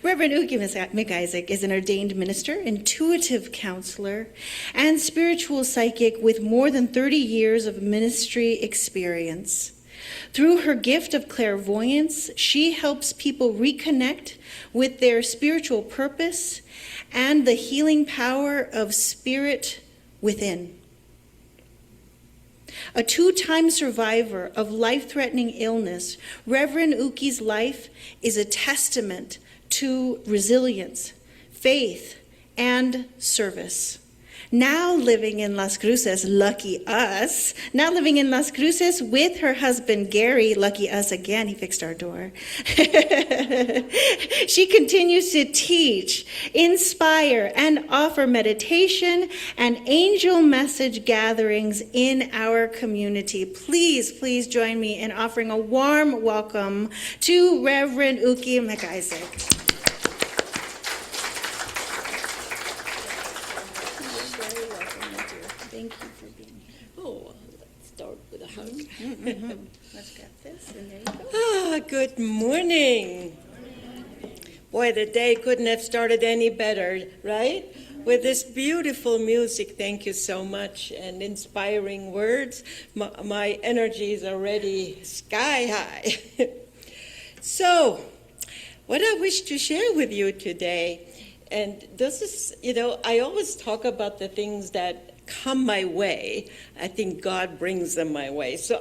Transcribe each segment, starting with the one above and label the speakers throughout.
Speaker 1: Reverend Uki MacIssac is an ordained minister, intuitive counselor, and spiritual psychic with more than 30 years of ministry experience. Through her gift of clairvoyance, she helps people reconnect with their spiritual purpose and the healing power of spirit within. A 2-time survivor of life-threatening illness, Reverend Uki's life is a testament to resilience, faith, and service. Now living in Las Cruces, lucky us, now living in Las Cruces with her husband Gary, lucky us again, he fixed our door. She continues to teach, inspire, and offer meditation and angel message gatherings in our community. Please join me in offering a warm welcome to Reverend Uki MacIssac. Thank you for being here.
Speaker 2: Oh, let's start with a hug.
Speaker 1: Let's get this, and there you go.
Speaker 2: Good morning. Boy, the day couldn't have started any better, right? With this beautiful music, thank you so much, and inspiring words. My energy is already sky high. So, what I wish to share with you today, and this is, I always talk about the things that come my way. I think God brings them my way. So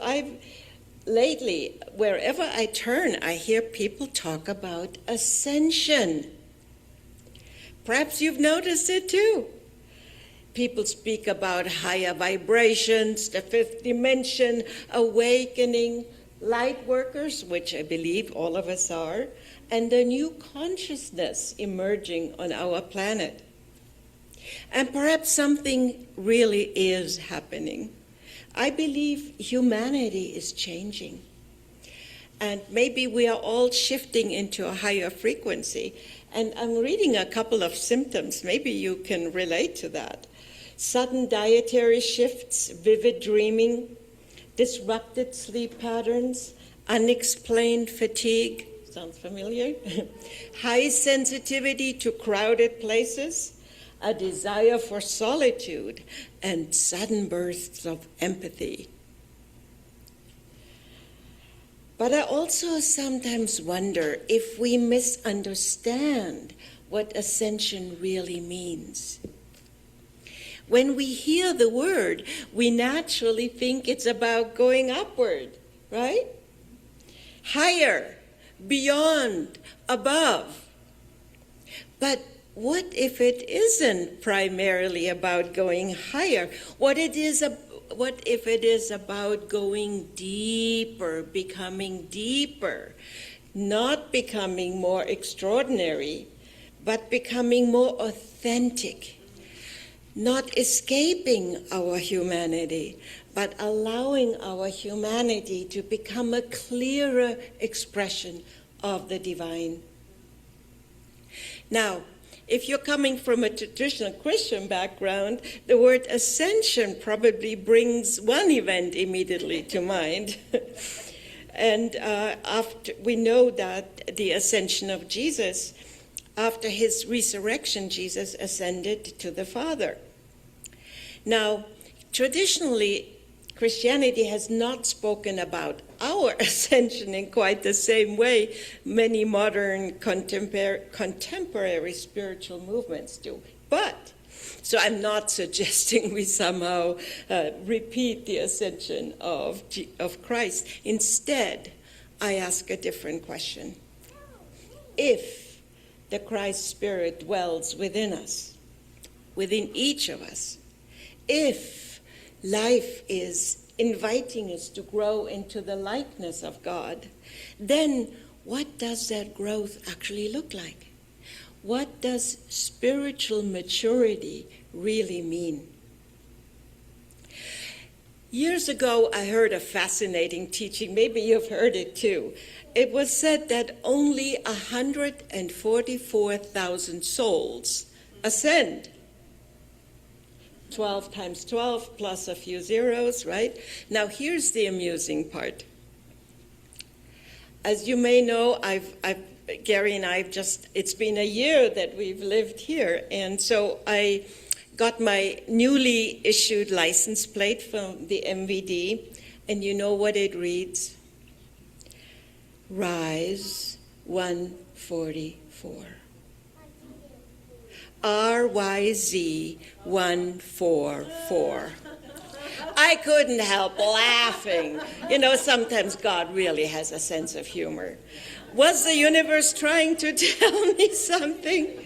Speaker 2: lately, wherever I turn, I hear people talk about ascension. Perhaps you've noticed it too. People speak about higher vibrations, the 5th dimension, awakening, light workers, which I believe all of us are, and the new consciousness emerging on our planet. And perhaps something really is happening. I believe humanity is changing. And maybe we are all shifting into a higher frequency. And I'm reading a couple of symptoms. Maybe you can relate to that. Sudden dietary shifts, vivid dreaming, disrupted sleep patterns, unexplained fatigue. Sounds familiar? High sensitivity to crowded places, a desire for solitude, and sudden bursts of empathy. But I also sometimes wonder if we misunderstand what ascension really means. When we hear the word, we naturally think it's about going upward, right? Higher, beyond, above. But what if it isn't primarily about going higher? What if it is about going deeper, becoming deeper, not becoming more extraordinary, but becoming more authentic, not escaping our humanity, but allowing our humanity to become a clearer expression of the divine? Now, if you're coming from a traditional Christian background, the word ascension probably brings one event immediately to mind. And after we know that the ascension of Jesus, after his resurrection, Jesus ascended to the Father. Now, traditionally, Christianity has not spoken about our ascension in quite the same way many modern contemporary spiritual movements do. But, so I'm not suggesting we somehow repeat the ascension of Christ. Instead, I ask a different question. If the Christ Spirit dwells within us, within each of us, if life is inviting us to grow into the likeness of God, then what does that growth actually look like? What does spiritual maturity really mean? Years ago, I heard a fascinating teaching. Maybe you've heard it too. It was said that only 144,000 souls ascend. 12 times 12 plus a few zeros, right? Now here's the amusing part. As you may know, I've Gary and I it's been a year that we've lived here, and so I got my newly issued license plate from the MVD, and you know what it reads? Rise 144. RYZ 144. I couldn't help laughing. You know, sometimes God really has a sense of humor. Was the universe trying to tell me something?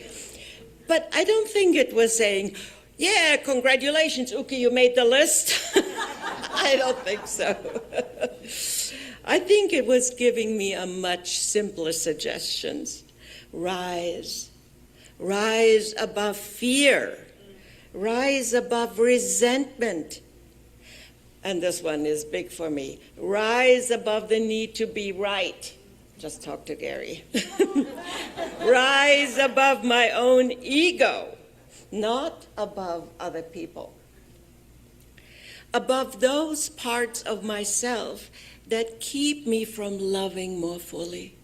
Speaker 2: But I don't think it was saying, yeah, congratulations, Uki, you made the list. I don't think so. I think it was giving me a much simpler suggestions. Rise. Rise above fear. Rise above resentment. And this one is big for me. Rise above the need to be right. Just talk to Gary. Rise above my own ego, not above other people. Above those parts of myself that keep me from loving more fully.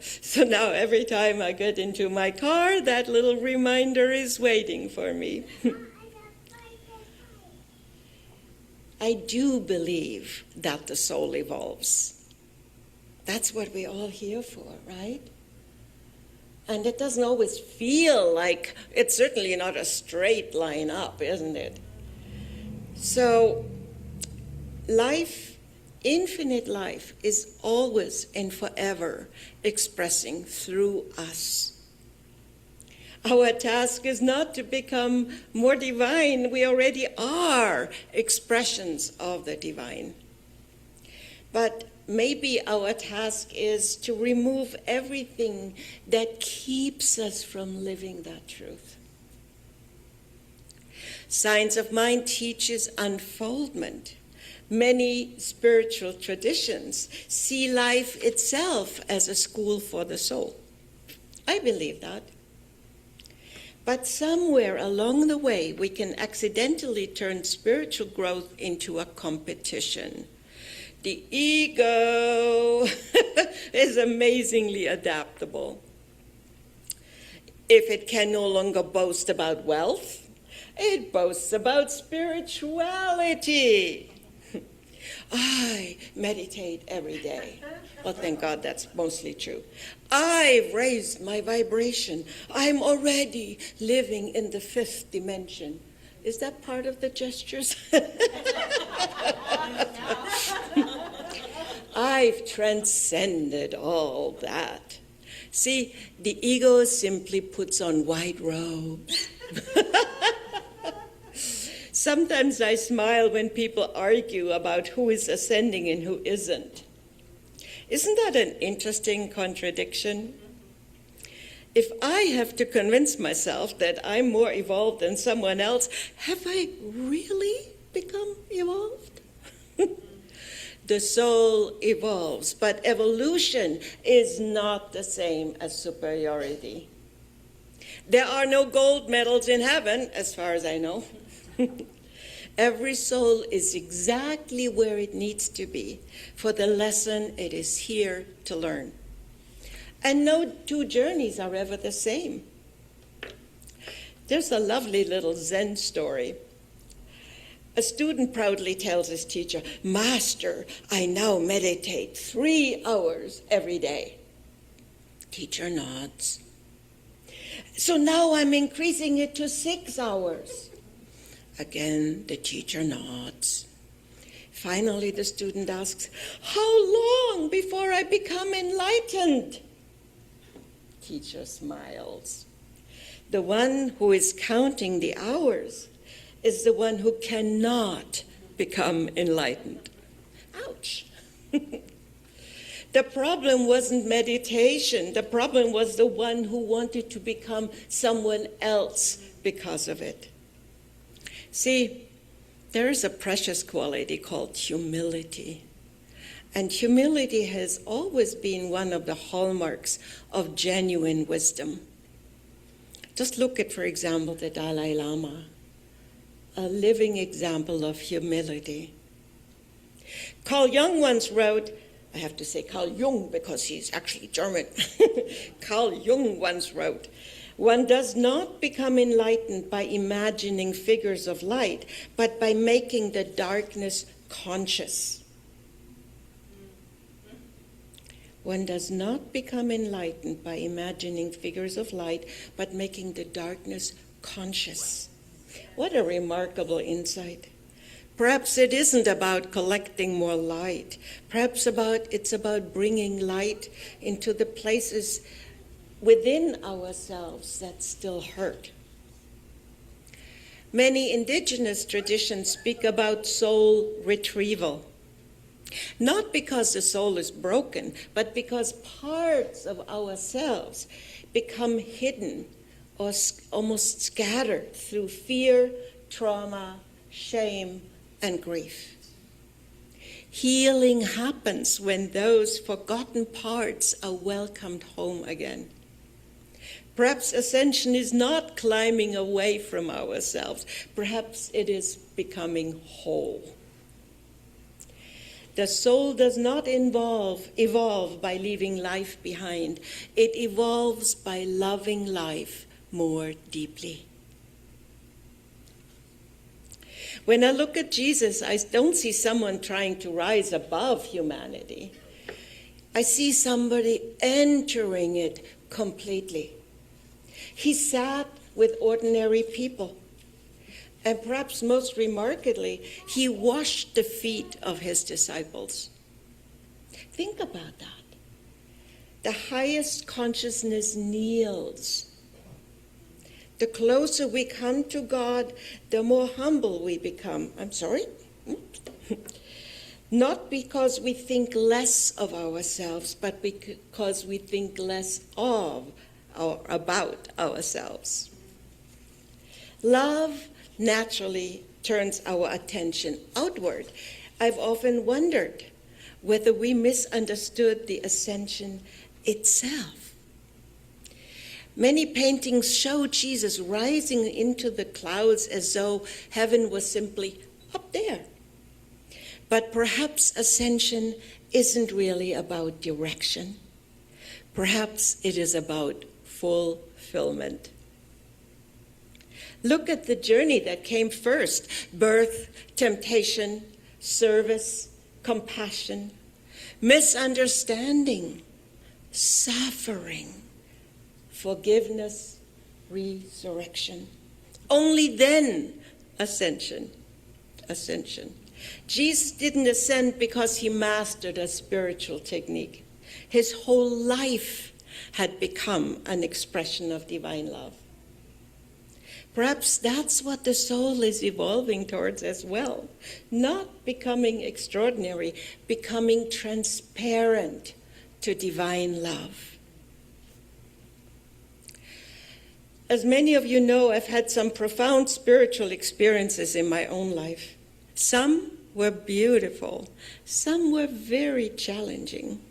Speaker 2: So now every time I get into my car, that little reminder is waiting for me. I do believe that the soul evolves. That's what we're all here for, right? And it doesn't always feel like, it's certainly not a straight line up, isn't it? So life, infinite life, is always and forever expressing through us. Our task is not to become more divine. We already are expressions of the divine. But maybe our task is to remove everything that keeps us from living that truth. Science of Mind teaches unfoldment. Many spiritual traditions see life itself as a school for the soul. I believe that. But somewhere along the way, we can accidentally turn spiritual growth into a competition. The ego is amazingly adaptable. If it can no longer boast about wealth, it boasts about spirituality. I meditate every day. Well, thank God that's mostly true. I've raised my vibration. I'm already living in the 5th dimension. Is that part of the gestures? I've transcended all that. See, the ego simply puts on white robes. Sometimes I smile when people argue about who is ascending and who isn't. Isn't that an interesting contradiction? If I have to convince myself that I'm more evolved than someone else, have I really become evolved? The soul evolves, but evolution is not the same as superiority. There are no gold medals in heaven, as far as I know. Every soul is exactly where it needs to be for the lesson it is here to learn. And no two journeys are ever the same. There's a lovely little Zen story. A student proudly tells his teacher, "Master, I now meditate 3 hours every day." Teacher nods. "So now I'm increasing it to 6 hours." Again, the teacher nods. Finally, the student asks, "How long before I become enlightened?" Teacher smiles. The one who is counting the hours is the one who cannot become enlightened. Ouch. The problem wasn't meditation. The problem was the one who wanted to become someone else because of it. See, there is a precious quality called humility. And humility has always been one of the hallmarks of genuine wisdom. Just look at, for example, the Dalai Lama, a living example of humility. Carl Jung once wrote, I have to say Carl Jung because he's actually German. Carl Jung once wrote, "One does not become enlightened by imagining figures of light, but by making the darkness conscious." One does not become enlightened by imagining figures of light, but making the darkness conscious. What a remarkable insight. Perhaps it isn't about collecting more light. Perhaps it's about bringing light into the places within ourselves that still hurt. Many indigenous traditions speak about soul retrieval. Not because the soul is broken, but because parts of ourselves become hidden or almost scattered through fear, trauma, shame, and grief. Healing happens when those forgotten parts are welcomed home again. Perhaps ascension is not climbing away from ourselves. Perhaps it is becoming whole. The soul does not evolve by leaving life behind. It evolves by loving life more deeply. When I look at Jesus, I don't see someone trying to rise above humanity. I see somebody entering it completely. He sat with ordinary people. And perhaps most remarkably, he washed the feet of his disciples. Think about that. The highest consciousness kneels. The closer we come to God, the more humble we become. I'm sorry? Not because we think less of ourselves, but because we think less of or about ourselves. Love naturally turns our attention outward. I've often wondered whether we misunderstood the ascension itself. Many paintings show Jesus rising into the clouds as though heaven was simply up there. But perhaps ascension isn't really about direction. Perhaps it is about fulfillment. Look at the journey that came first: birth, temptation, service, compassion, misunderstanding, suffering, forgiveness, resurrection. Only then ascension. Jesus didn't ascend because he mastered a spiritual technique. His whole life had become an expression of divine love. Perhaps that's what the soul is evolving towards as well. Not becoming extraordinary, becoming transparent to divine love. As many of you know, I've had some profound spiritual experiences in my own life. Some were beautiful, some were very challenging.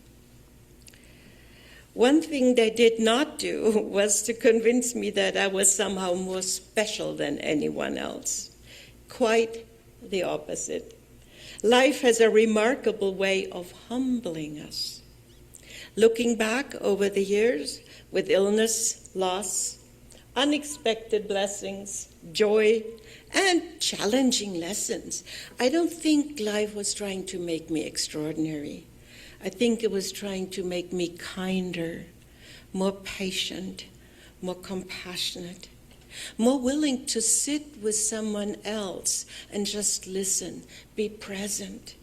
Speaker 2: One thing they did not do was to convince me that I was somehow more special than anyone else. Quite the opposite. Life has a remarkable way of humbling us. Looking back over the years with illness, loss, unexpected blessings, joy, and challenging lessons, I don't think life was trying to make me extraordinary. I think it was trying to make me kinder, more patient, more compassionate, more willing to sit with someone else and just listen, be present.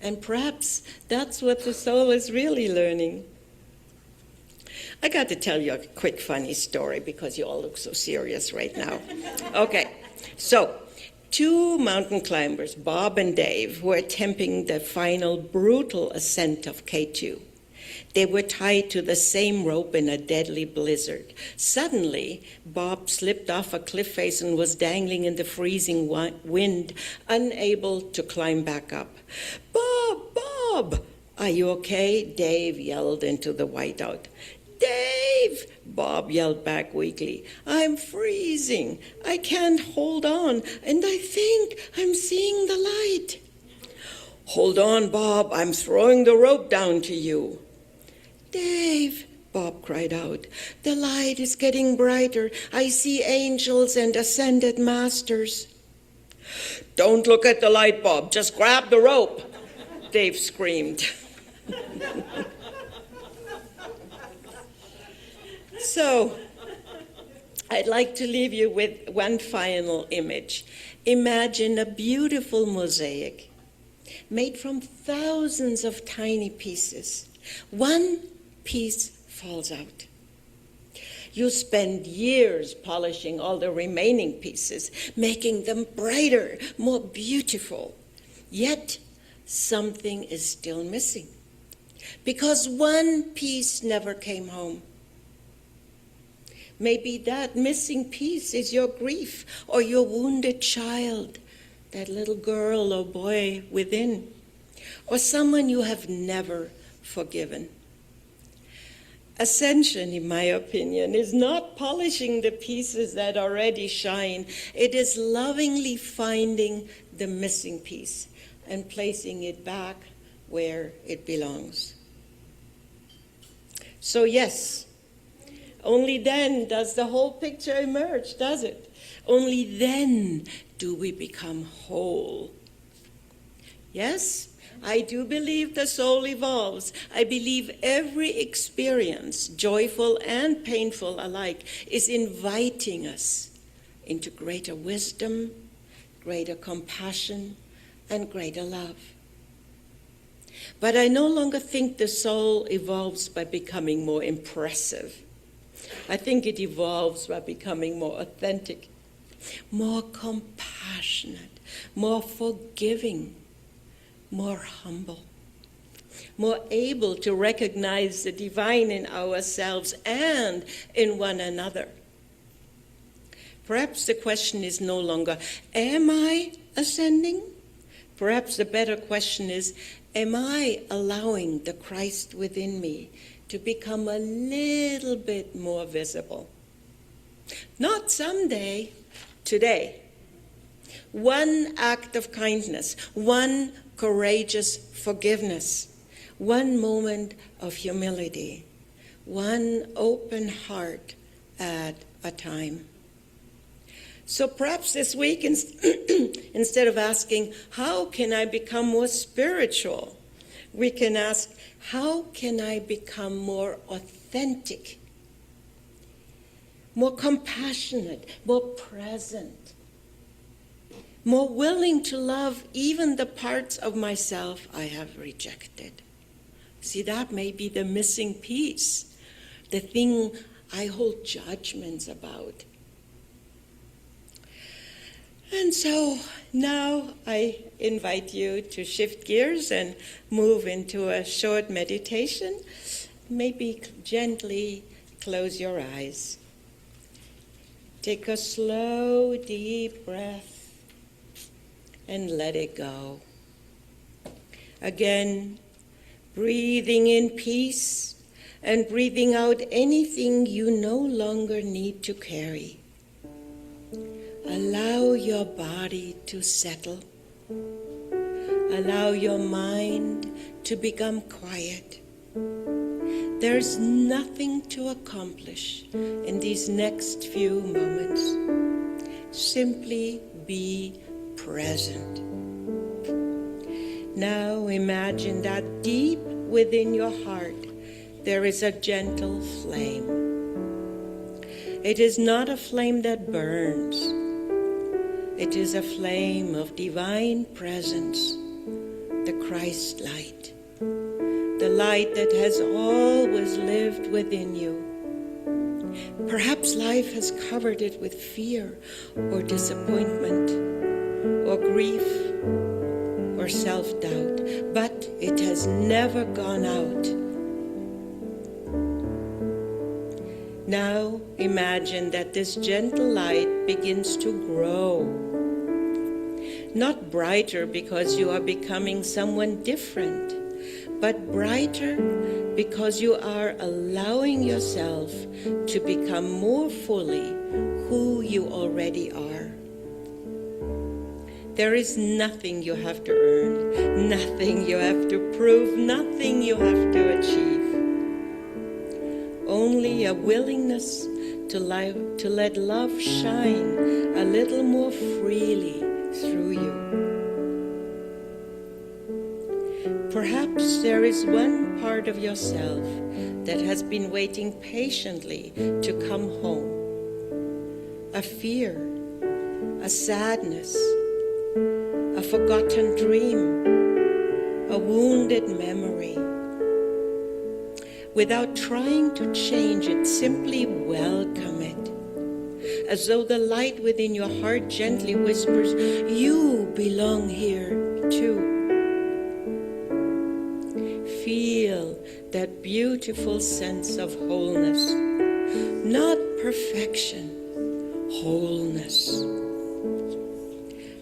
Speaker 2: And perhaps that's what the soul is really learning. I got to tell you a quick funny story because you all look so serious right now. Okay, so 2 mountain climbers, Bob and Dave, were attempting the final brutal ascent of K2. They were tied to the same rope in a deadly blizzard. Suddenly, Bob slipped off a cliff face and was dangling in the freezing wind, unable to climb back up. Bob, are you okay?" Dave yelled into the whiteout. "Dave," Bob yelled back weakly, "I'm freezing. I can't hold on, and I think I'm seeing the light." Hold on, Bob, I'm throwing the rope down to you. Dave, Bob cried out, the light is getting brighter. I see angels and ascended masters. Don't look at the light, Bob, just grab the rope, Dave screamed. So, I'd like to leave you with one final image. Imagine a beautiful mosaic made from thousands of tiny pieces. One piece falls out. You spend years polishing all the remaining pieces, making them brighter, more beautiful. Yet, something is still missing, because one piece never came home. Maybe that missing piece is your grief or your wounded child, that little girl or boy within, or someone you have never forgiven. Ascension, in my opinion, is not polishing the pieces that already shine. It is lovingly finding the missing piece and placing it back where it belongs. So yes, only then does the whole picture emerge, does it? Only then do we become whole. Yes, I do believe the soul evolves. I believe every experience, joyful and painful alike, is inviting us into greater wisdom, greater compassion, and greater love. But I no longer think the soul evolves by becoming more impressive. I think it evolves by becoming more authentic, more compassionate, more forgiving, more humble, more able to recognize the divine in ourselves and in one another. Perhaps the question is no longer, am I ascending? Perhaps the better question is, am I allowing the Christ within me to become a little bit more visible? Not someday, today. One act of kindness, one courageous forgiveness, one moment of humility, one open heart at a time. So perhaps this week, instead of asking, how can I become more spiritual, we can ask, how can I become more authentic, more compassionate, more present, more willing to love even the parts of myself I have rejected? See, that may be the missing piece, the thing I hold judgments about. And so now I invite you to shift gears and move into a short meditation. Maybe gently close your eyes. Take a slow, deep breath and let it go. Again, breathing in peace and breathing out anything you no longer need to carry. Allow your body to settle. Allow your mind to become quiet. There's nothing to accomplish in these next few moments. Simply be present. Now imagine that deep within your heart there is a gentle flame. It is not a flame that burns. It is a flame of divine presence, the Christ light, the light that has always lived within you. Perhaps life has covered it with fear or disappointment or grief or self-doubt, but it has never gone out. Now imagine that this gentle light begins to grow. Not brighter because you are becoming someone different, but brighter because you are allowing yourself to become more fully who you already are. There is nothing you have to earn, nothing you have to prove, nothing you have to achieve. Only a willingness to let love shine a little more freely through you. Perhaps there is one part of yourself that has been waiting patiently to come home. A fear, a sadness, a forgotten dream, a wounded memory. Without trying to change it, simply welcome it. As though the light within your heart gently whispers, you belong here too. Feel that beautiful sense of wholeness, not perfection, wholeness.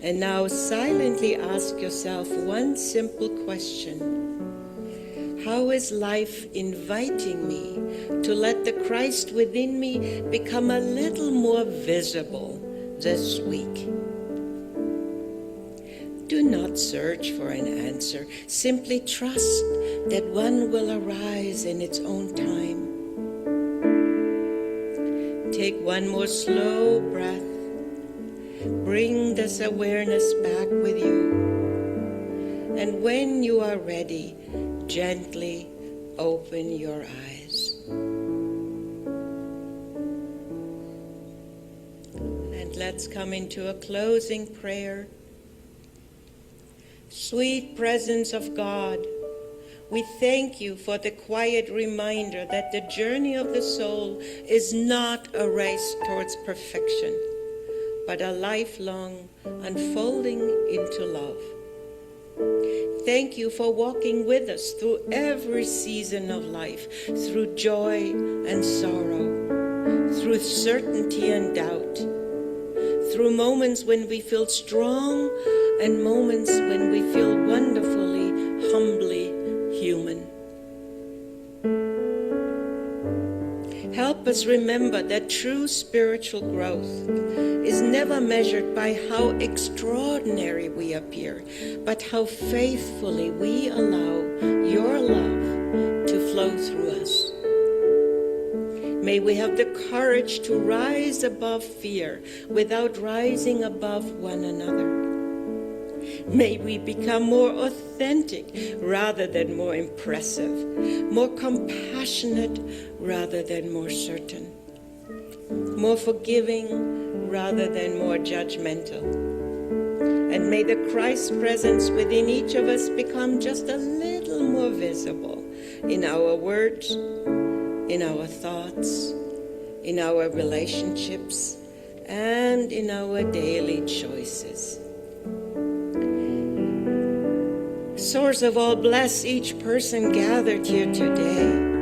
Speaker 2: And now silently ask yourself one simple question. How is life inviting me to let the Christ within me become a little more visible this week? Do not search for an answer. Simply trust that one will arise in its own time. Take one more slow breath. Bring this awareness back with you. And when you are ready, gently open your eyes. And let's come into a closing prayer. Sweet presence of God, we thank you for the quiet reminder that the journey of the soul is not a race towards perfection, but a lifelong unfolding into love. Thank you for walking with us through every season of life, through joy and sorrow, through certainty and doubt, through moments when we feel strong and moments when we feel wonderfully, humbly human. Help us remember that true spiritual growth is never measured by how extraordinary we appear, but how faithfully we allow your love to flow through us. May we have the courage to rise above fear without rising above one another. May we become more authentic rather than more impressive, more compassionate rather than more certain, more forgiving rather than more judgmental. And may the Christ presence within each of us become just a little more visible in our words, in our thoughts, in our relationships, and in our daily choices. Source of all, bless each person gathered here today.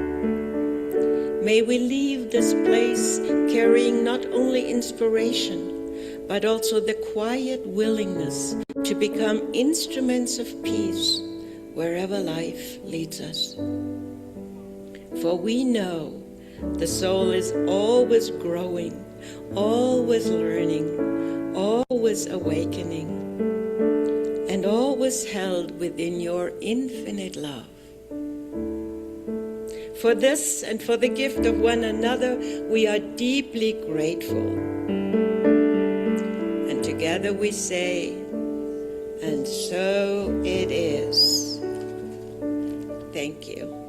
Speaker 2: May we leave this place carrying not only inspiration, but also the quiet willingness to become instruments of peace wherever life leads us. For we know the soul is always growing, always learning, always awakening, and always held within your infinite love. For this and for the gift of one another, we are deeply grateful. And together we say, and so it is. Thank you.